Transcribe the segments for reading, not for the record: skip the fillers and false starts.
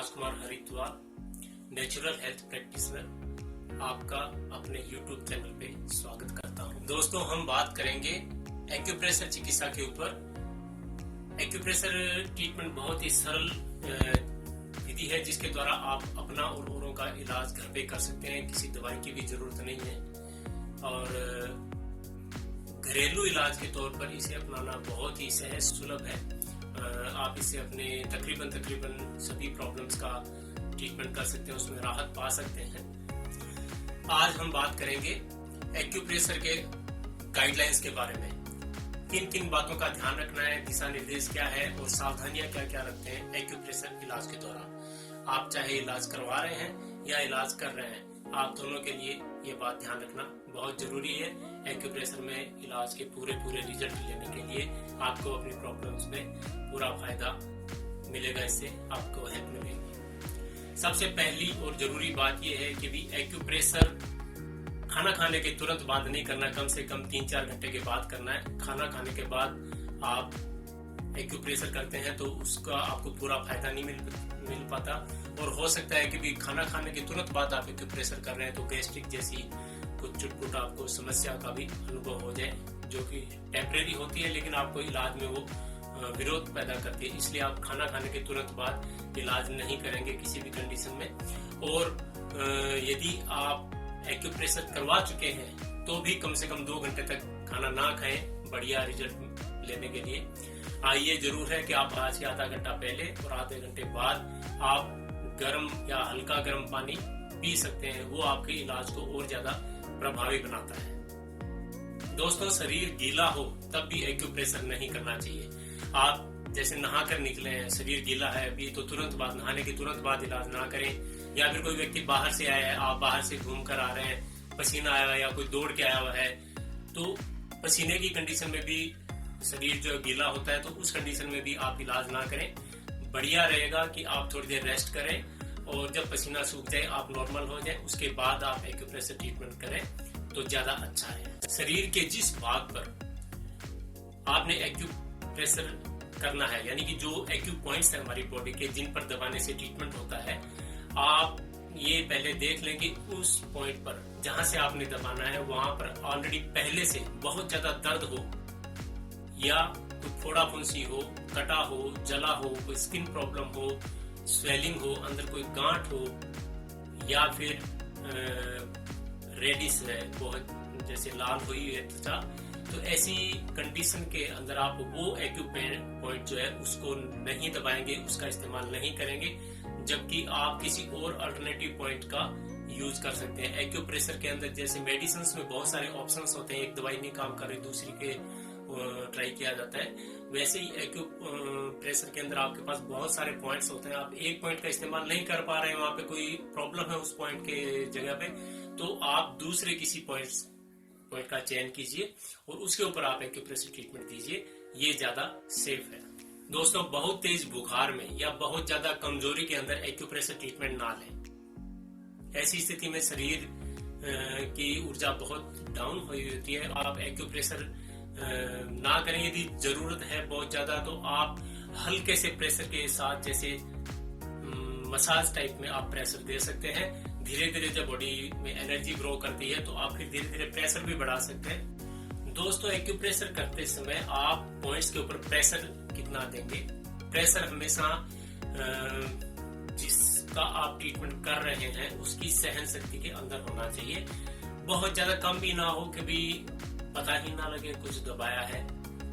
राजकुमार Haridwar, natural health practitioner, आपका अपने YouTube channel पे स्वागत करता हूँ। दोस्तों, हम बात करेंगे एक्यूप्रेशर चिकित्सा के ऊपर। एक्यूप्रेशर ट्रीटमेंट बहुत ही सरल विधि है जिसके द्वारा आप अपना और औरों का इलाज घर पे कर सकते हैं। किसी दवाई की भी जरूरत नहीं है और घरेलू इलाज के तौर पर इसे अपनाना बहुत ही सहज सुलभ है। आप इससे अपने तकरीबन सभी प्रॉब्लम्स का ट्रीटमेंट कर सकते हैं, उसमें राहत पा सकते हैं। आज हम बात करेंगे एक्यूप्रेशर के गाइडलाइंस के बारे में। किन किन बातों का ध्यान रखना है, दिशा निर्देश क्या है और सावधानियां क्या क्या रखते हैं एक्यूप्रेशर इलाज के दौरान। आप चाहे इलाज करवा रहे हैं या इलाज कर रहे हैं, आप दोनों के लिए ये बात ध्यान रखना बहुत जरूरी है। एक्यूप्रेशर में इलाज के पूरे रिजल्ट लेने के लिए आपको अपनी प्रॉब्लम्स में पूरा फायदा मिलेगा, इससे आपको हेल्प मिलेगी। सबसे पहली और जरूरी बात यह है कि भी एक्यूप्रेशर खाना खाने के तुरंत बाद नहीं करना, कम से कम 3-4 घंटे के बाद करना है। खाना खाने के बाद आप एक्यूप्रेशर करते हैं तो उसका आपको पूरा फायदा नहीं मिल पाता और हो सकता है कि भी खाना खाने के तुरंत बाद आप एक्यूप्रेशर कर रहे हैं तो गैस्ट्रिक जैसी कुछ चुटपुट आपको समस्या का भी अनुभव हो जाए, जो कि टेम्परेरी होती है लेकिन आपको इलाज में वो विरोध पैदा करती है। इसलिए आप खाना खाने के तुरंत बाद इलाज नहीं करेंगे किसी भी कंडीशन में। और यदि आप एक्यूप्रेशर करवा चुके हैं तो भी कम से कम 2 घंटे तक खाना ना खाएं बढ़िया रिजल्ट लेने के लिए। ये जरूर है कि आप आज के आधा घंटा पहले और आधे घंटे बाद आप गर्म या हल्का गर्म पानी पी सकते हैं, वो आपके इलाज को और ज्यादा प्रभावी बनाता है। दोस्तों, शरीर गीला हो तब भी एक्यूप्रेशर नहीं करना चाहिए। आप जैसे नहाकर निकले हैं, शरीर गीला है अभी, तो तुरंत बाद, नहाने के तुरंत बाद इलाज ना करें। या फिर कोई व्यक्ति बाहर से आया है, आप बाहर से घूम कर आ रहे हैं, पसीना आया हुआ है या कोई दौड़ के आया हुआ है, तो पसीने की कंडीशन में भी शरीर जो गीला होता है तो उस कंडीशन में भी आप इलाज ना करें। बढ़िया रहेगा कि आप थोड़ी देर रेस्ट करें और जब पसीना सूख जाए, आप नॉर्मल हो जाए, उसके बाद आप एक्यूप्रेशर ट्रीटमेंट करें तो ज्यादा अच्छा है। शरीर के जिस भाग पर आपने एक्यूप्रेशर करना है, यानी कि जो एक्यू पॉइंट्स है हमारी बॉडी के जिन पर दबाने से ट्रीटमेंट होता है, आप ये पहले देख लें कि उस पॉइंट पर जहां से आपने दबाना है वहां पर ऑलरेडी पहले से बहुत ज्यादा दर्द हो या कोई फोड़ा फुंसी हो, कटा हो, जला हो, कोई स्किन प्रॉब्लम हो, स्वेलिंग हो, अंदर कोई गांठ हो या फिर रेडिश है, बहुत जैसे लाल हुई है त्वचा, तो ऐसी कंडीशन के अंदर आप वो एक्यू पॉइंट जो है उसको नहीं दबाएंगे, उसका इस्तेमाल नहीं करेंगे, जबकि आप किसी और अल्टरनेटिव पॉइंट का यूज कर सकते हैं। एक्यूप्रेशर के अंदर जैसे मेडिसिन में बहुत सारे ऑप्शंस होते हैं, एक दवाई नहीं काम कर रही दूसरी के ट्राई किया जाता है, वैसे ही एक्यूप्रेशर के अंदर आपके पास बहुत सारे पॉइंट्स होते हैं। आप एक पॉइंट का इस्तेमाल नहीं कर पा रहे हैं, वहां पे कोई प्रॉब्लम है उस पॉइंट के जगह पे, तो आप दूसरे किसी पॉइंट का चयन कीजिए और उसके ऊपर आप एक्यूप्रेशर ट्रीटमेंट दीजिए, ये ज्यादा सेफ है। दोस्तों, बहुत तेज बुखार में या बहुत ज्यादा कमजोरी के अंदर एक्यूप्रेशर ट्रीटमेंट ना लें। ऐसी स्थिति में शरीर की ऊर्जा बहुत डाउन हुई होती है, आप एक्यूप्रेशर ना करें। यदि जरूरत है बहुत ज्यादा तो आप हल्के से प्रेशर के साथ, जैसे मसाज टाइप में आप प्रेशर दे सकते हैं। धीरे धीरे जब बॉडी में एनर्जी ग्रो करती है तो आप फिर धीरे धीरे प्रेशर भी बढ़ा सकते हैं। दोस्तों, एक्यूप्रेशर करते समय आप पॉइंट्स के ऊपर प्रेशर कितना देंगे, प्रेशर हमेशा जिसका आप ट्रीटमेंट कर रहे हैं उसकी सहन शक्ति के अंदर होना चाहिए। बहुत ज्यादा कम भी ना हो कि भी पता ही ना लगे कुछ दबाया है,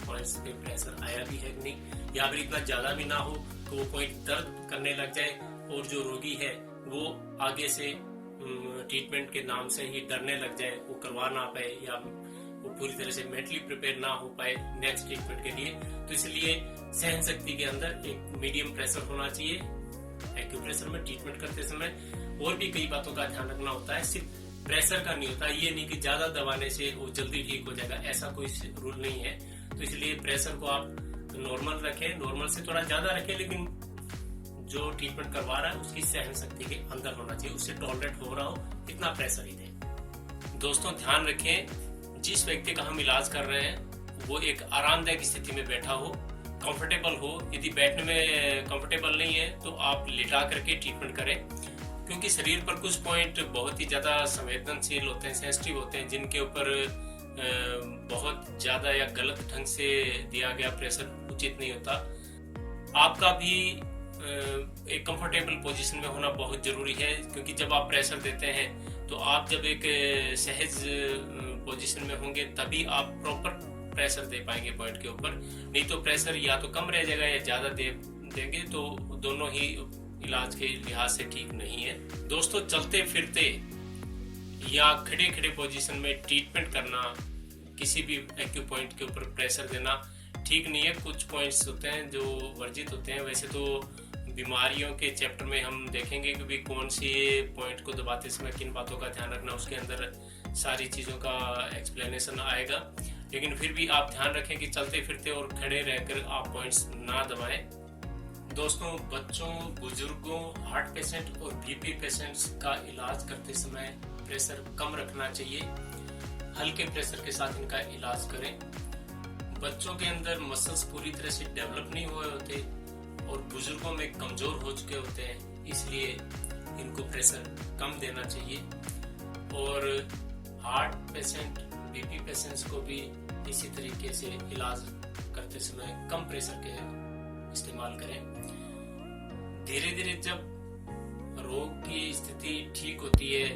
पॉइंट्स पे प्रेशर आया भी है कि नहीं, या फिर इतना ज्यादा भी ना हो कि वो पॉइंट दर्द करने लग जाए और जो रोगी है वो आगे से ट्रीटमेंट के नाम से ही डरने लग जाए, वो करवा ना पाए या वो पूरी तरह से मेंटली प्रिपेयर ना हो पाए नेक्स्ट ट्रीटमेंट के लिए। तो इसलिए सहन शक्ति के अंदर एक मीडियम प्रेशर होना चाहिए एक्यूप्रेशर में ट्रीटमेंट करते समय। और भी कई बातों का ध्यान रखना होता है, सिर्फ प्रेशर का नहीं होता, ये नहीं कि ज्यादा दबाने से वो जल्दी ठीक हो जाएगा, ऐसा कोई रूल नहीं है। तो इसलिए प्रेशर को आप नॉर्मल रखें, नॉर्मल से थोड़ा ज्यादा रखें, लेकिन जो ट्रीटमेंट करवा रहा है उसकी सहन शक्ति के अंदर होना चाहिए, उससे टॉलरेट हो रहा हो इतना प्रेशर ही दें। दोस्तों, ध्यान रखें जिस व्यक्ति का हम इलाज कर रहे हैं वो एक आरामदायक स्थिति में बैठा हो कंफर्टेबल हो। यदि बैठने में कंफर्टेबल नहीं है तो आप लेटा करके ट्रीटमेंट करें, क्योंकि शरीर पर कुछ पॉइंट बहुत ही ज़्यादा संवेदनशील होते हैं, सेंसिटिव होते हैं, जिनके ऊपर बहुत ज़्यादा या गलत ढंग से दिया गया प्रेशर उचित नहीं होता। आपका भी एक कंफर्टेबल पोजीशन में होना बहुत ज़रूरी है, क्योंकि जब आप प्रेशर देते हैं तो आप जब एक सहज पोजीशन में होंगे तभी आप प्रॉपर प्रेशर दे पाएंगे पॉइंट के ऊपर। नहीं तो प्रेशर या तो कम रह जाएगा या ज़्यादा देंगे तो दोनों ही इलाज के लिहाज से ठीक नहीं है। दोस्तों, चलते फिरते या खड़े खड़े पोजीशन में ट्रीटमेंट करना, किसी भी एक्यू पॉइंट के ऊपर प्रेशर देना ठीक नहीं है। कुछ पॉइंट्स होते हैं जो वर्जित होते हैं। वैसे तो बीमारियों के चैप्टर में हम देखेंगे कि भी कौन सी पॉइंट को दबाते समय किन बातों का ध्यान रखना, उसके अंदर सारी चीज़ों का एक्सप्लेनेशन आएगा। लेकिन फिर भी आप ध्यान रखें कि चलते फिरते और खड़े रहकर आप पॉइंट्स ना दबाएं। दोस्तों, बच्चों, बुजुर्गों, हार्ट पेशेंट और बीपी पेशेंट्स का इलाज करते समय प्रेशर कम रखना चाहिए। हल्के प्रेशर के साथ इनका इलाज करें। बच्चों के अंदर मसल्स पूरी तरह से डेवलप नहीं हुए होते और बुजुर्गों में कमजोर हो चुके होते हैं, इसलिए इनको प्रेशर कम देना चाहिए। और हार्ट पेशेंट, बीपी पेशेंट्स को भी इसी तरीके से इलाज करते समय कम प्रेशर के इस्तेमाल करें। धीरे धीरे जब रोग की स्थिति ठीक होती है,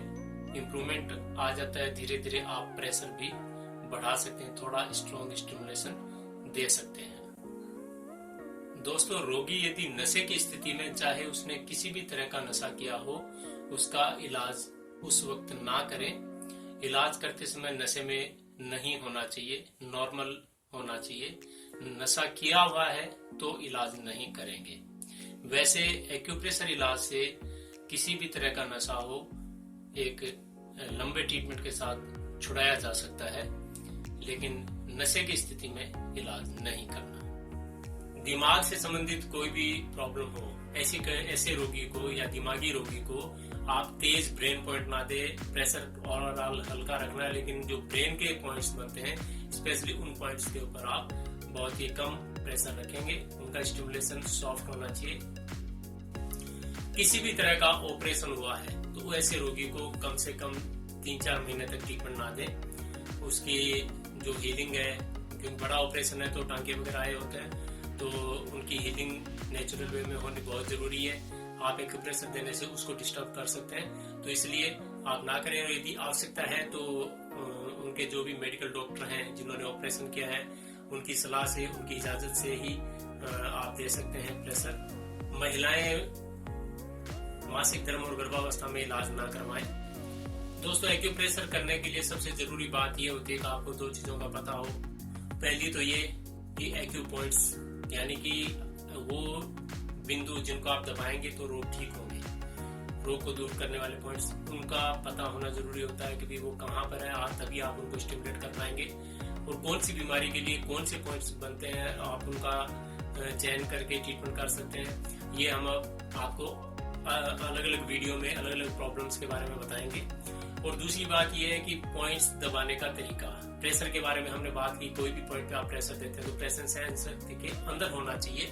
इम्प्रूवमेंट आ जाता है, धीरे धीरे आप प्रेशर भी बढ़ा सकते हैं, थोड़ा स्ट्रॉन्ग स्टिमुलेशन दे सकते हैं। दोस्तों, रोगी यदि नशे की स्थिति में, चाहे उसने किसी भी तरह का नशा किया हो, उसका इलाज उस वक्त ना करें। इलाज करते समय नशे में नहीं होना चाहिए, नॉर्मल होना चाहिए। नशा किया हुआ है तो इलाज नहीं करेंगे। वैसे एक्यूप्रेशर इलाज से किसी भी तरह का नशा हो, एक लंबे ट्रीटमेंट के साथ छुड़ाया जा सकता है, लेकिन नशे की स्थिति में इलाज नहीं करना। दिमाग से संबंधित कोई भी प्रॉब्लम हो, ऐसे रोगी को या दिमागी रोगी को आप तेज ब्रेन पॉइंट ना दे। प्रेशर ओवरऑल हल्का रखना है, लेकिन जो ब्रेन के पॉइंट्स बनते हैं, स्पेशली उन पॉइंट्स के ऊपर आप बहुत ही कम प्रेशर रखेंगे। उनका स्टिमुलेशन सॉफ्ट होना चाहिए। किसी भी तरह का ऑपरेशन हुआ है तो ऐसे रोगी को कम से कम 3-4 महीने तक ट्रीटमेंट ना दें। उसकी जो हीलिंग है, क्योंकि बड़ा ऑपरेशन है तो टांके वगैरह आए होते हैं, तो उनकी हीलिंग नेचुरल वे में होनी बहुत जरूरी है। आप एक्यूप्रेशर देने से उसको डिस्टर्ब कर सकते हैं, तो इसलिए आप ना करें। और यदि आवश्यकता है तो उनके जो भी मेडिकल डॉक्टर हैं जिन्होंने ऑपरेशन किया है, उनकी सलाह से, उनकी इजाजत से ही आप दे सकते हैं प्रेशर। महिलाएं मासिक धर्म और गर्भावस्था में इलाज ना करवाएं। दोस्तों, एक्यूप्रेशर करने के लिए सबसे जरूरी बात यह होती है कि आपको 2 चीजों का पता हो। पहली तो ये कि एक्यू पॉइंट्स, यानी कि वो बिंदु जिनको आप दबाएंगे तो रोग ठीक होंगे, रोग को दूर करने वाले पॉइंट्स, उनका पता होना जरूरी होता है कि वो कहाँ पर है, तभी आप उनको स्टिमुलेट कर पाएंगे। और कौन सी बीमारी के लिए कौन से पॉइंट्स बनते हैं, आप उनका चयन करके ट्रीटमेंट कर सकते हैं। ये हम आपको अलग अलग वीडियो में अलग अलग प्रॉब्लम्स के बारे में बताएंगे। और दूसरी बात यह है कि पॉइंट्स दबाने का तरीका। प्रेशर के बारे में हमने बात की, कोई भी पॉइंट पे आप प्रेशर देते हैं तो प्रेशर सेंसर के अंदर होना चाहिए।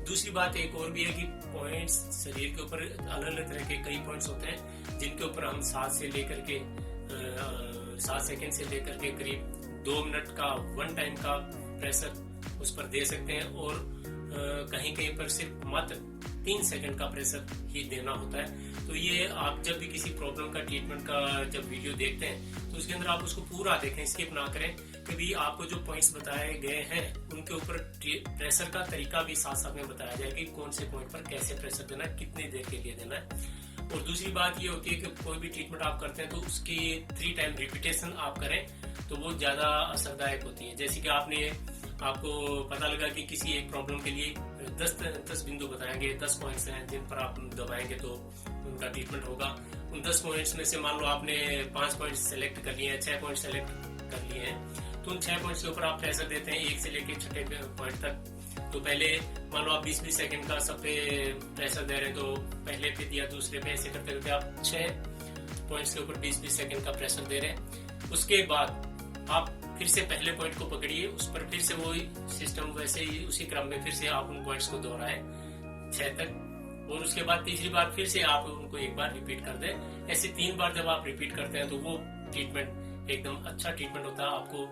दूसरी बात एक और भी है कि पॉइंट्स शरीर के ऊपर अलग अलग तरह के कई पॉइंट्स होते हैं, जिनके ऊपर हम 7 सेकंड से लेकर के करीब 2 मिनट का 1 टाइम का प्रेशर उस पर दे सकते हैं। और कहीं कहीं पर सिर्फ मात्र 3 सेकंड का प्रेशर ही देना होता है। तो ये आप जब भी किसी प्रॉब्लम का ट्रीटमेंट का जब वीडियो देखते हैं तो उसके अंदर आप उसको पूरा देखें, स्किप ना करें। क्योंकि आपको जो पॉइंट्स बताए गए हैं उनके ऊपर प्रेशर का तरीका भी साथ साथ में बताया जाए कि कौन से पॉइंट पर कैसे प्रेशर देना है, कितनी देर के लिए देना है। और दूसरी बात ये होती है कि कोई भी ट्रीटमेंट आप करते हैं तो उसकी 3 टाइम रिपीटेशन आप करें तो वो ज्यादा असरदायक होती है। जैसे कि आपको पता लगा कि किसी एक प्रॉब्लम के लिए 10 बिंदु बताएंगे, 10 पॉइंट्स हैं जिन पर आप दबाएंगे तो उनका ट्रीटमेंट होगा। उन 10 पॉइंट्स में से मान लो आपने 5 पॉइंट्स सेलेक्ट कर लिए हैं, 6 पॉइंट सेलेक्ट कर लिए हैं, तो उन 6 पॉइंट्स के ऊपर आप प्रेशर देते हैं 1 से लेकर 6 पॉइंट तक। तो पहले मान लो आप 20-20 सेकंड का सब पे प्रेशर दे रहे हैं, तो पहले पे दिया, दूसरे पे, ऐसे करते करते आप 6 पॉइंट्स के ऊपर 20-20 सेकंड का प्रेशर दे रहे हैं। उसके बाद आप फिर से पहले पॉइंट को पकड़िए, उस पर फिर से वही सिस्टम वैसे ही उसी क्रम में फिर से आप उन पॉइंट्स को दोहराएं 6 तक, और उसके बाद तीसरी बार फिर से आप उनको एक बार रिपीट कर दें। ऐसे 3 बार जब आप रिपीट करते हैं तो वो ट्रीटमेंट एकदम अच्छा ट्रीटमेंट होता है, आपको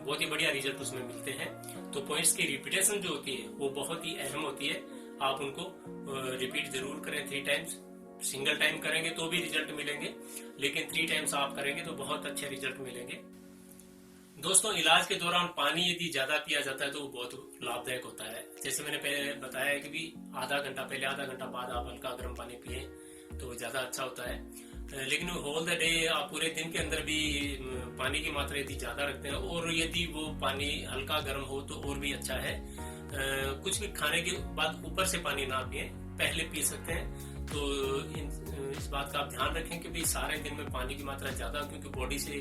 बहुत ही बढ़िया रिजल्ट उसमें मिलते हैं। तो पॉइंट्स की रिपीटेशन जो होती है वो बहुत ही अहम होती है, आप उनको रिपीट जरूर करें 3 टाइम्स। सिंगल टाइम करेंगे तो भी रिजल्ट मिलेंगे, लेकिन 3 टाइम्स आप करेंगे तो बहुत अच्छे रिजल्ट मिलेंगे। दोस्तों, इलाज के दौरान पानी यदि ज्यादा पिया जाता है तो वो बहुत लाभदायक होता है। जैसे मैंने पहले बताया कि भी आधा घंटा पहले आधा घंटा बाद आप हल्का गर्म पानी पिए तो वो ज्यादा अच्छा होता है। लेकिन होल द डे आप पूरे दिन के अंदर भी पानी की मात्रा यदि ज्यादा रखते हैं और यदि वो पानी हल्का गर्म हो तो और भी अच्छा है। कुछ भी खाने के बाद ऊपर से पानी ना पिए, पहले पी सकते हैं। तो इस बात का आप ध्यान रखें कि भाई सारे दिन में पानी की मात्रा ज्यादा, क्योंकि बॉडी से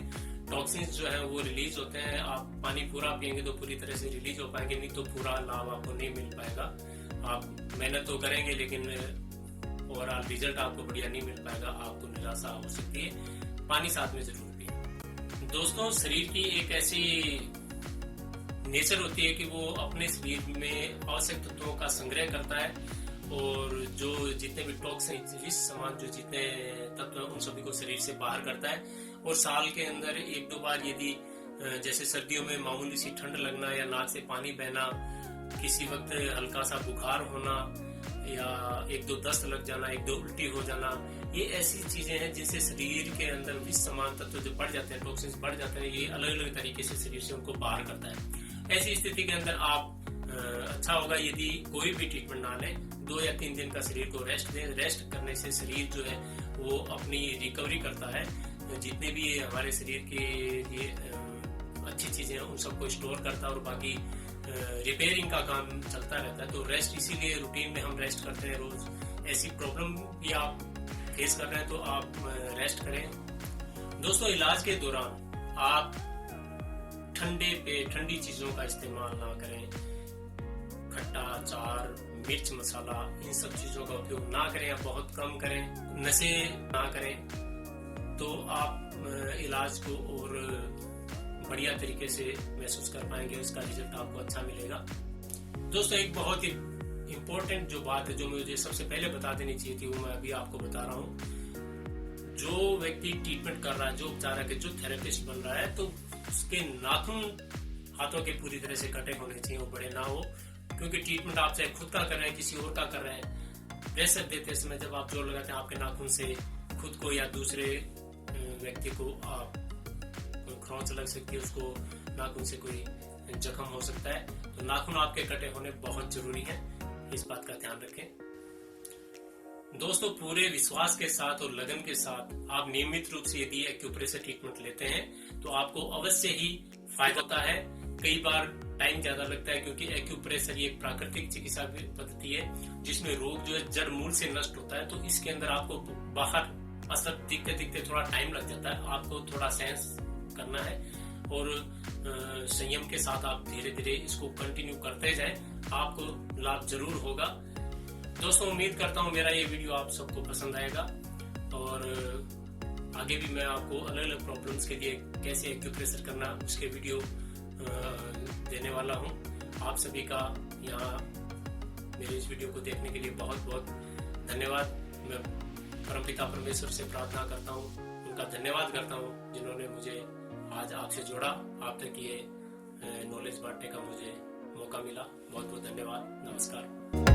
टॉक्सिन्स जो है वो रिलीज होते हैं। आप पानी पूरा पियेंगे तो पूरी तरह से रिलीज हो पाएंगे, नहीं तो पूरा लाभ आपको नहीं मिल पाएगा। आप मेहनत तो करेंगे लेकिन ओवरऑल रिजल्ट आपको बढ़िया नहीं मिल पाएगा, आपको निराशा हो सकती है। पानी साथ में जरूर पिए। दोस्तों, शरीर की एक ऐसी नेचर होती है कि वो अपने शरीर में आवश्यक तत्वों का संग्रह करता है, और जो जितने भी टॉक्सिन सामान जो जितने तत्व उन सभी को शरीर से बाहर करता है। और साल के अंदर 1-2 बार यदि जैसे सर्दियों में मामूली सी ठंड लगना या नाक से पानी बहना, किसी वक्त हल्का सा बुखार होना या 1-2 दस्त लग जाना, 1-2 उल्टी हो जाना, ये ऐसी चीजें हैं जिनसे शरीर के अंदर विष समान तत्व जो बढ़ जाते हैं, टॉक्सिन्स बढ़ जाते हैं, ये अलग अलग तरीके से शरीर से उनको बाहर करता है। ऐसी स्थिति के अंदर आप अच्छा होगा यदि कोई भी ट्रीटमेंट ना लें, 2 या 3 दिन का शरीर को रेस्ट दें। रेस्ट करने से शरीर जो है वो अपनी रिकवरी करता है, जितने भी हमारे शरीर के ये अच्छी चीजें हैं उन सबको स्टोर करता है और बाकी रिपेयरिंग का काम चलता रहता है। तो रेस्ट इसीलिए रूटीन में हम रेस्ट करते हैं रोज। ऐसी प्रॉब्लम भी आप फेस कर रहे हैं तो आप रेस्ट करें। दोस्तों, इलाज के दौरान आप ठंडी चीजों का इस्तेमाल ना करें। खट्टा, अचार, मिर्च मसाला, इन सब चीजों का उपयोग ना करें या बहुत कम करें। नशे ना करें तो आप इलाज को और बढ़िया तरीके से महसूस कर पाएंगे, उसका रिजल्ट आपको अच्छा मिलेगा। दोस्तों, एक बहुत ही इम्पोर्टेंट जो बात है जो मुझे सबसे पहले बता देनी चाहिए थी, वो मैं अभी आपको बता रहा हूँ। जो व्यक्ति ट्रीटमेंट कर रहा है, जो उपचारक है, जो थेरेपिस्ट बन रहा है, तो उसके नाखून हाथों के पूरी तरह से कटे होने चाहिए, वो बड़े ना हो। क्योंकि ट्रीटमेंट आप चाहे खुद का कर रहे हैं, किसी और का कर रहे हैं, प्रेशर देते समय जब आप जोर लगाते हैं आपके नाखून से खुद को या दूसरे व्यक्ति को आप कोई खरोंच लग सकती है, उसको नाखून से कोई जख्म हो सकता है। तो नाखून आपके कटे होने बहुत जरूरी है, इस बात का ध्यान रखें। दोस्तों, पूरे विश्वास के साथ और लगन के साथ आप नियमित रूप से यदि एक्यूप्रेशर ट्रीटमेंट लेते हैं तो आपको अवश्य ही फायदा होता है। कई बार टाइम ज्यादा लगता है क्योंकि एक्यूप्रेशर ये एक प्राकृतिक चिकित्सा पद्धति है जिसमें रोग जो है जड़ मूल से नष्ट होता है। तो इसके अंदर आपको बाहर असर दिखते दिखते थोड़ा टाइम लग जाता है, आपको थोड़ा सेंस करना है और संयम के साथ आप धीरे धीरे इसको कंटिन्यू करते जाएं, आपको लाभ जरूर होगा। दोस्तों, उम्मीद करता हूँ मेरा ये वीडियो आप सबको पसंद आएगा और आगे भी मैं आपको अलग अलग प्रॉब्लम्स के लिए कैसे एक्यूप्रेशर करना उसके वीडियो देने वाला हूँ। आप सभी का यहाँ मेरे इस वीडियो को देखने के लिए बहुत बहुत धन्यवाद। मैं परमपिता परमेश्वर से प्रार्थना करता हूँ, उनका धन्यवाद करता हूँ जिन्होंने मुझे आज आपसे जोड़ा, आप तक ये नॉलेज बांटने का मुझे मौका मिला। बहुत बहुत धन्यवाद। नमस्कार।